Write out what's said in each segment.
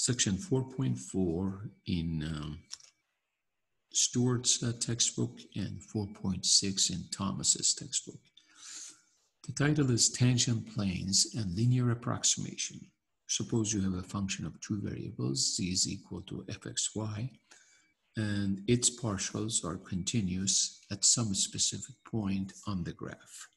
section 4.4 in Stewart's textbook and 4.6 in Thomas's textbook. The title is Tangent Planes and Linear Approximation. Suppose you have a function of two variables, z is equal to fxy, and its partials are continuous at some specific point on the graph.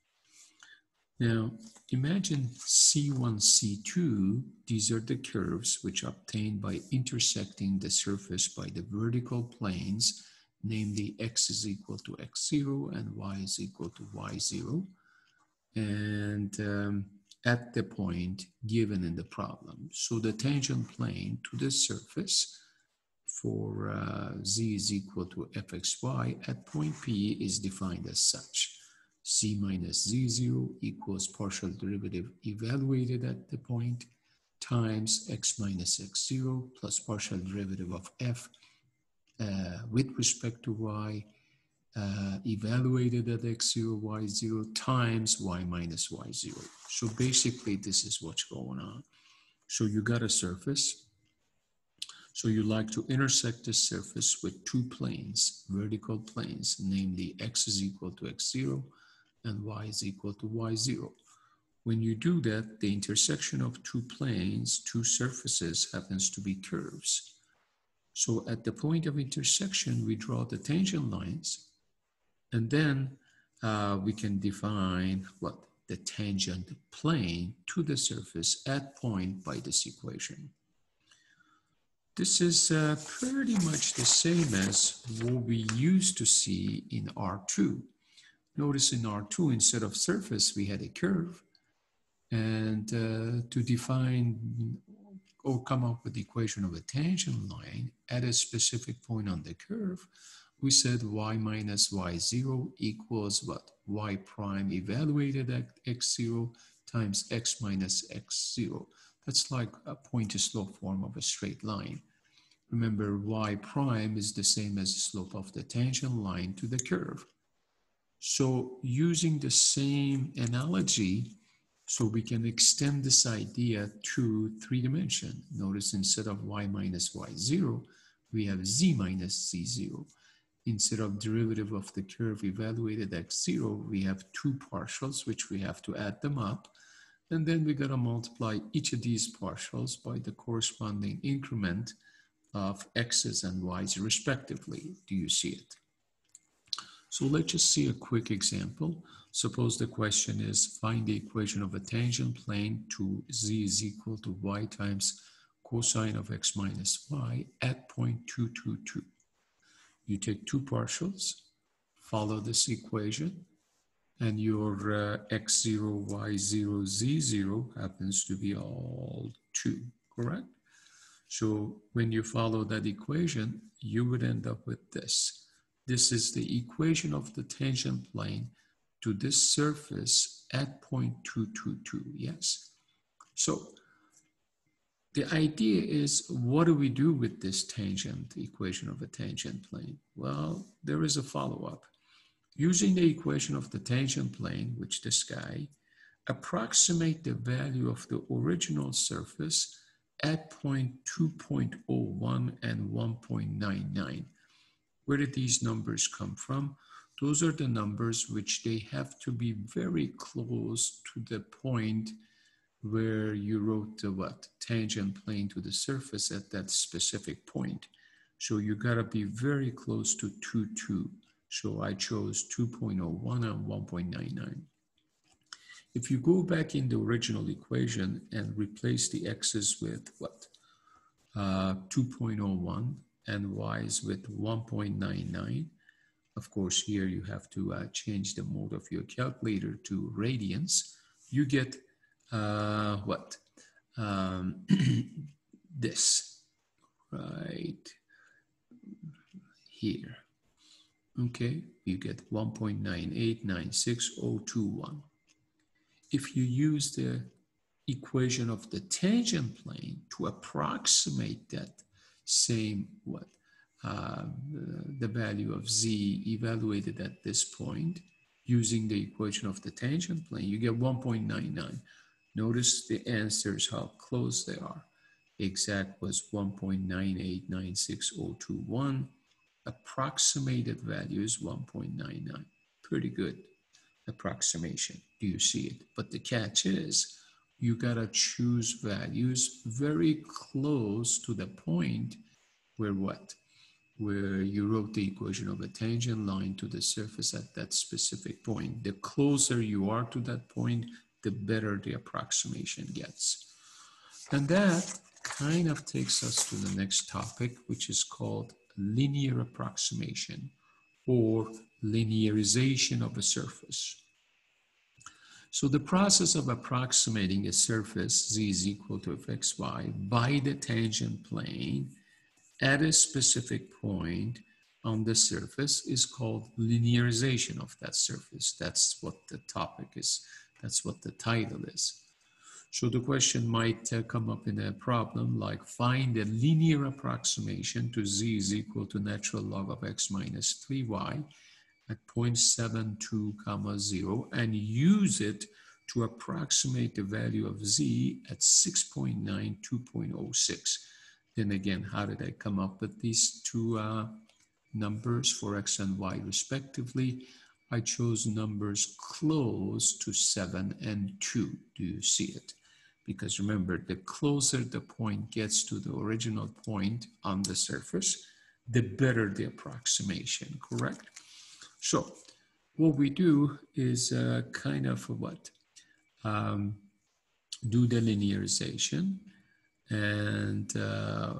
Now, imagine C1, C2, these are the curves which are obtained by intersecting the surface by the vertical planes, namely x is equal to x0 and y is equal to y0, and at the point given in the problem. So the tangent plane to the surface for z is equal to fxy at point P is defined as such. C minus z0 equals partial derivative evaluated at the point times x minus x0 plus partial derivative of f with respect to y evaluated at x0, y0 times y minus y0. So basically this is what's going on. So you got a surface. So you like to intersect the surface with two planes, vertical planes, namely x is equal to x0 and y is equal to y0. When you do that, the intersection of two planes, two surfaces, happens to be curves. So at the point of intersection, we draw the tangent lines, and then we can define what? The tangent plane to the surface at point by this equation. This is pretty much the same as what we used to see in R2. Notice in R2, instead of surface, we had a curve. And to define or come up with the equation of a tangent line at a specific point on the curve, we said y minus y0 equals what? Y prime evaluated at x0 times x minus x0. That's like a point-to-slope form of a straight line. Remember, y prime is the same as the slope of the tangent line to the curve. So using the same analogy, so we can extend this idea to three dimension. Notice instead of y minus y0, we have z minus z0. Instead of derivative of the curve evaluated at x0, we have two partials, which we have to add them up. And then we gotta multiply each of these partials by the corresponding increment of x's and y's respectively. Do you see it? So let's just see a quick example. Suppose the question is, find the equation of a tangent plane to z is equal to y times cosine of x minus y at point 2, 2, 2. You take two partials, follow this equation, and your x0, y0, z0 happens to be all 2, correct? So when you follow that equation, you would end up with this. This is the equation of the tangent plane to this surface at point 2, 2, 2, yes? So the idea is, what do we do with this tangent, the equation of a tangent plane? Well, there is a follow-up. Using the equation of the tangent plane, which this guy, approximate the value of the original surface at point 2.01 and 1.99. Where did these numbers come from? Those are the numbers which they have to be very close to the point where you wrote the what? Tangent plane to the surface at that specific point. So you gotta be very close to 2, 2. So I chose 2.01 and 1.99. If you go back in the original equation and replace the x's with what? 2.01 and y's with 1.99. Of course, here you have to change the mode of your calculator to radians. You get what? This right here. Okay, you get 1.9896021. If you use the equation of the tangent plane to approximate that same what? The value of z evaluated at this point using the equation of the tangent plane, you get 1.99. Notice the answers, how close they are. Exact was 1.9896021. Approximated value is 1.99. Pretty good approximation. Do you see it? But the catch is you gotta choose values very close to the point where what? Where you wrote the equation of a tangent line to the surface at that specific point. The closer you are to that point, the better the approximation gets. And that kind of takes us to the next topic, which is called linear approximation or linearization of a surface. So the process of approximating a surface z is equal to fxy by the tangent plane at a specific point on the surface is called linearization of that surface. That's what the topic is. That's what the title is. So the question might come up in a problem like find a linear approximation to z is equal to natural log of x minus 3y at 0.72 comma 0 and use it to approximate the value of z at 6.92.06. Then again, how did I come up with these two numbers for x and y respectively? I chose numbers close to 7 and 2. Do you see it? Because remember, the closer the point gets to the original point on the surface, the better the approximation, correct? So what we do is kind of what? Do the linearization and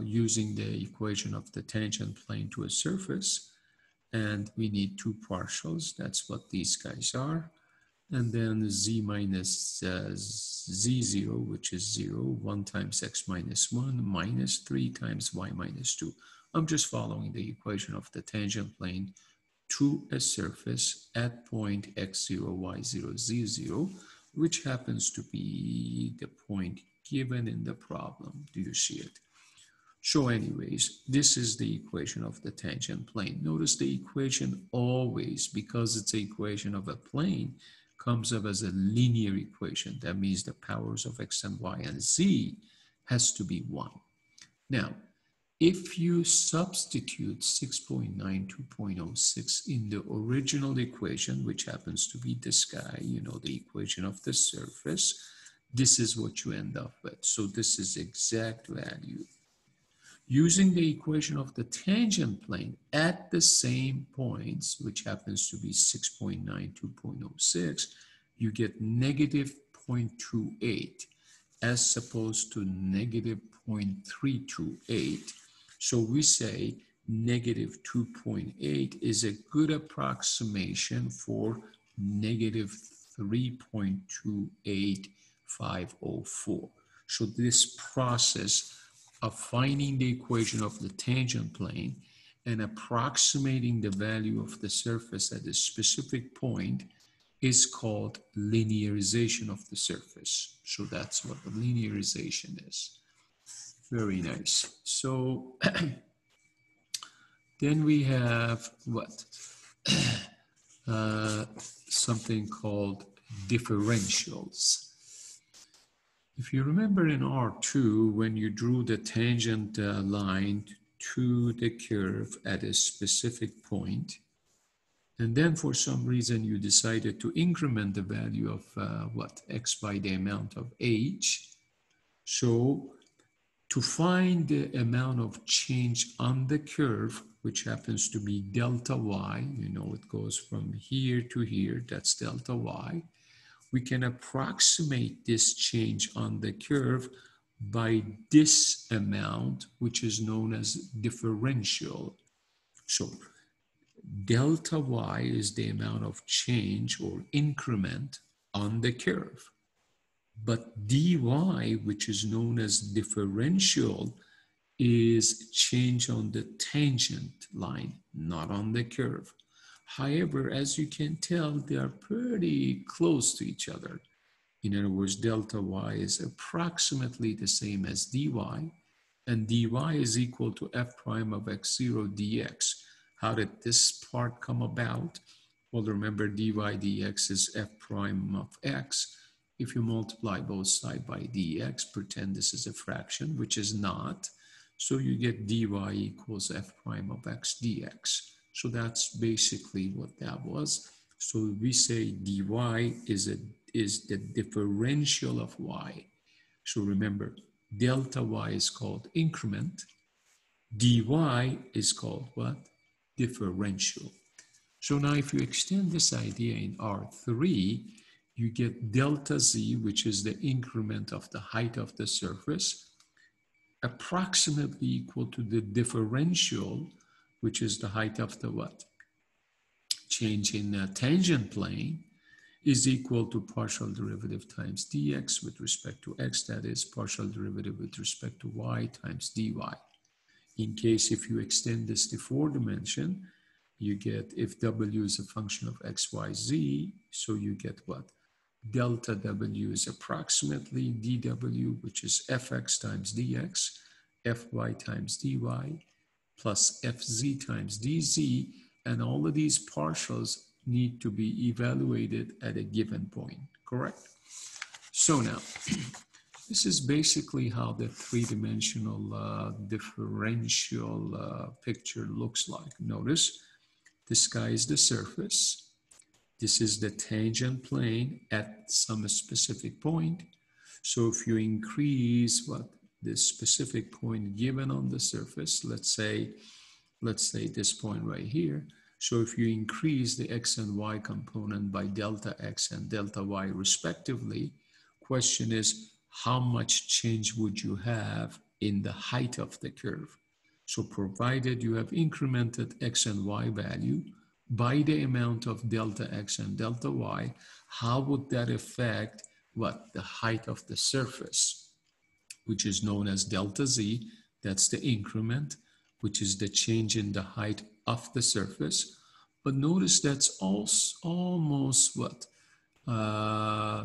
using the equation of the tangent plane to a surface. And we need two partials. That's what these guys are. And then z minus z0, which is 0, 1 times x minus 1, minus 3 times y minus 2. I'm just following the equation of the tangent plane to a surface at point x0, y0, z0, which happens to be the point given in the problem. Do you see it? So anyways, this is the equation of the tangent plane. Notice the equation always, because it's an equation of a plane, comes up as a linear equation. That means the powers of x and y and z has to be 1. Now, if you substitute 6.92.06 in the original equation, which happens to be this guy, you know, the equation of the surface, this is what you end up with. So this is exact value. Using the equation of the tangent plane at the same points, which happens to be 6.92.06, you get negative 0.28 as opposed to negative 0.328. So we say negative 2.8 is a good approximation for negative 3.28504. So this process of finding the equation of the tangent plane and approximating the value of the surface at a specific point is called linearization of the surface. So that's what the linearization is. Very nice. So then we have what? Something called differentials. If you remember in R2, when you drew the tangent line to the curve at a specific point, and then for some reason you decided to increment the value of x by the amount of h. So to find the amount of change on the curve, which happens to be delta y, you know, it goes from here to here, that's delta y. We can approximate this change on the curve by this amount, which is known as differential. So delta y is the amount of change or increment on the curve. But dy, which is known as differential, is change on the tangent line, not on the curve. However, as you can tell, they are pretty close to each other. In other words, delta y is approximately the same as dy, and dy is equal to f prime of x0 dx. How did this part come about? Well, remember dy dx is f prime of x. If you multiply both sides by dx, pretend this is a fraction, which is not. So you get dy equals f prime of x dx. So that's basically what that was. So we say dy is the differential of y. So remember, delta y is called increment. Dy is called what? Differential. So now if you extend this idea in R3, you get delta z, which is the increment of the height of the surface, approximately equal to the differential, which is the height of the what? Change in the tangent plane, is equal to partial derivative times dx with respect to x, that is partial derivative with respect to y times dy. In case if you extend this to 4 dimension, you get, if w is a function of x, y, z, so you get what? Delta w is approximately dw, which is fx times dx, fy times dy, plus fz times dz, and all of these partials need to be evaluated at a given point, correct? So now, this is basically how the three-dimensional differential picture looks like. Notice, this guy is the surface. This is the tangent plane at some specific point. So if you increase what this specific point given on the surface, let's say this point right here. So if you increase the x and y component by delta x and delta y respectively, question is, how much change would you have in the height of the curve? So provided you have incremented x and y value by the amount of delta x and delta y, how would that affect what? The height of the surface, which is known as delta z. That's the increment, which is the change in the height of the surface. But notice that's also almost what?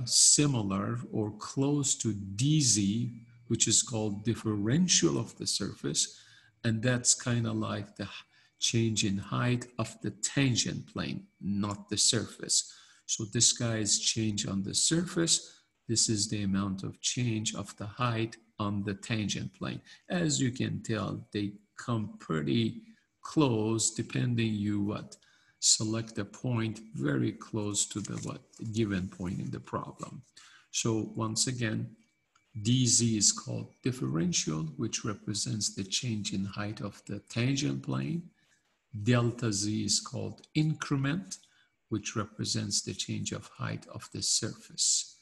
Similar or close to dz, which is called differential of the surface. And that's kind of like the change in height of the tangent plane, not the surface. So this guy is change on the surface. This is the amount of change of the height on the tangent plane. As you can tell, they come pretty close, depending you what? Select a point very close to the what? Given point in the problem. So once again, dz is called differential, which represents the change in height of the tangent plane. Delta z is called increment, which represents the change of height of the surface.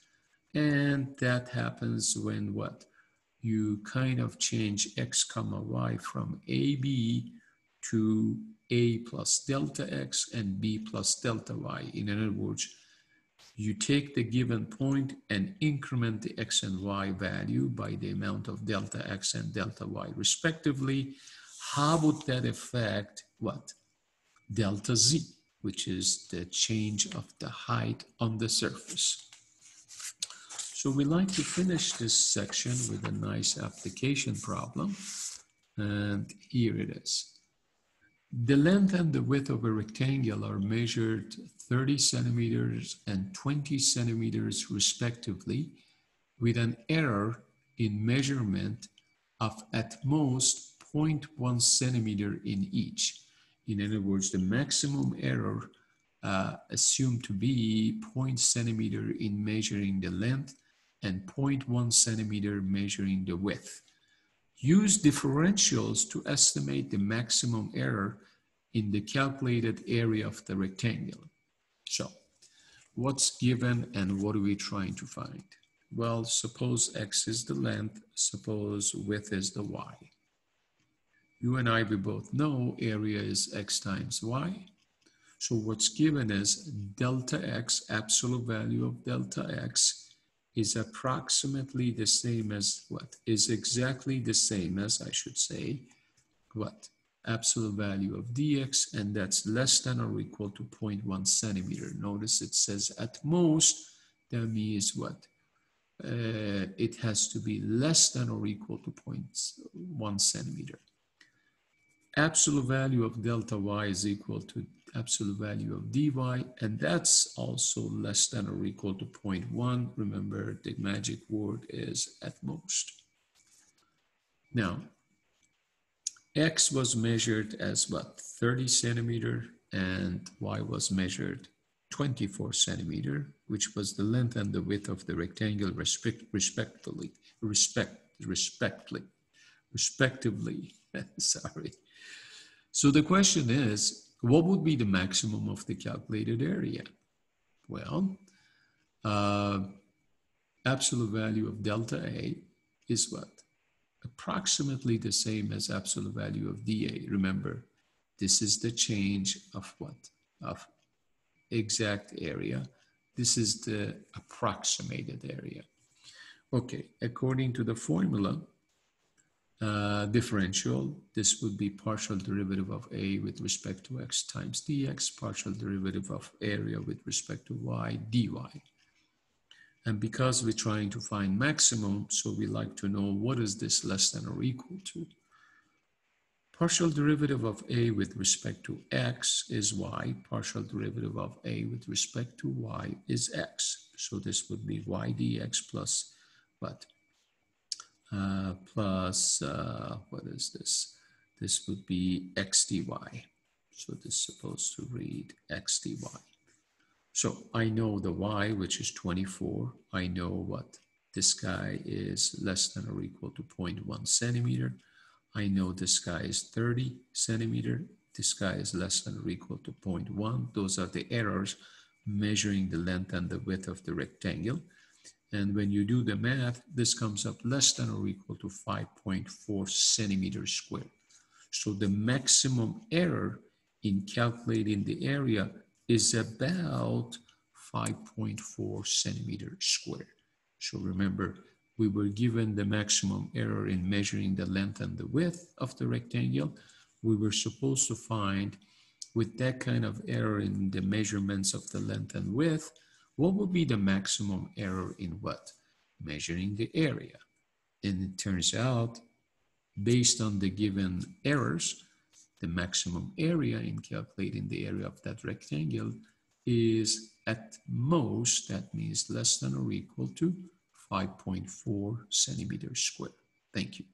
And that happens when what? You kind of change x comma y from ab to a plus delta x and b plus delta y. In other words, you take the given point and increment the x and y value by the amount of delta x and delta y respectively. How would that affect what? Delta z, which is the change of the height on the surface. So we like to finish this section with a nice application problem. And here it is. The length and the width of a rectangle are measured 30 centimeters and 20 centimeters respectively, with an error in measurement of at most 0.1 centimeter in each. In other words, the maximum error assumed to be 0.0 centimeter in measuring the length and 0.1 centimeter measuring the width. Use differentials to estimate the maximum error in the calculated area of the rectangle. So, what's given and what are we trying to find? Well, suppose x is the length, suppose width is the y. You and I, we both know area is x times y. So what's given is delta x, absolute value of delta x, is approximately the same as what? Is exactly the same as, I should say, what? Absolute value of dx, and that's less than or equal to 0.1 centimeter. Notice it says at most, that means what? It has to be less than or equal to 0.1 centimeter. absolute value of delta y is equal to absolute value of dy, and that's also less than or equal to 0.1. Remember, the magic word is at most. Now, x was measured as what? 30 centimeter, and y was measured 24 centimeter, which was the length and the width of the rectangle respectively. Sorry. So the question is, what would be the maximum of the calculated area? Well, absolute value of delta A is what? Approximately the same as absolute value of dA. Remember, this is the change of what? Of exact area. This is the approximated area. Okay, according to the formula, differential, this would be partial derivative of A with respect to x times dx, partial derivative of area with respect to y dy. And because we're trying to find maximum, so we like to know what is this less than or equal to. Partial derivative of A with respect to x is y. Partial derivative of A with respect to y is x. So this would be y dx plus what? What is this? This would be x dy. So this is supposed to read x dy. So I know the y, which is 24. I know what this guy is less than or equal to 0.1 centimeter. I know this guy is 30 centimeter. This guy is less than or equal to 0.1. Those are the errors measuring the length and the width of the rectangle. And when you do the math, this comes up less than or equal to 5.4 centimeters squared. So the maximum error in calculating the area is about 5.4 centimeters squared. So remember, we were given the maximum error in measuring the length and the width of the rectangle. We were supposed to find, with that kind of error in the measurements of the length and width, what would be the maximum error in what? Measuring the area. And it turns out, based on the given errors, the maximum area in calculating the area of that rectangle is at most, that means less than or equal to 5.4 centimeters squared. Thank you.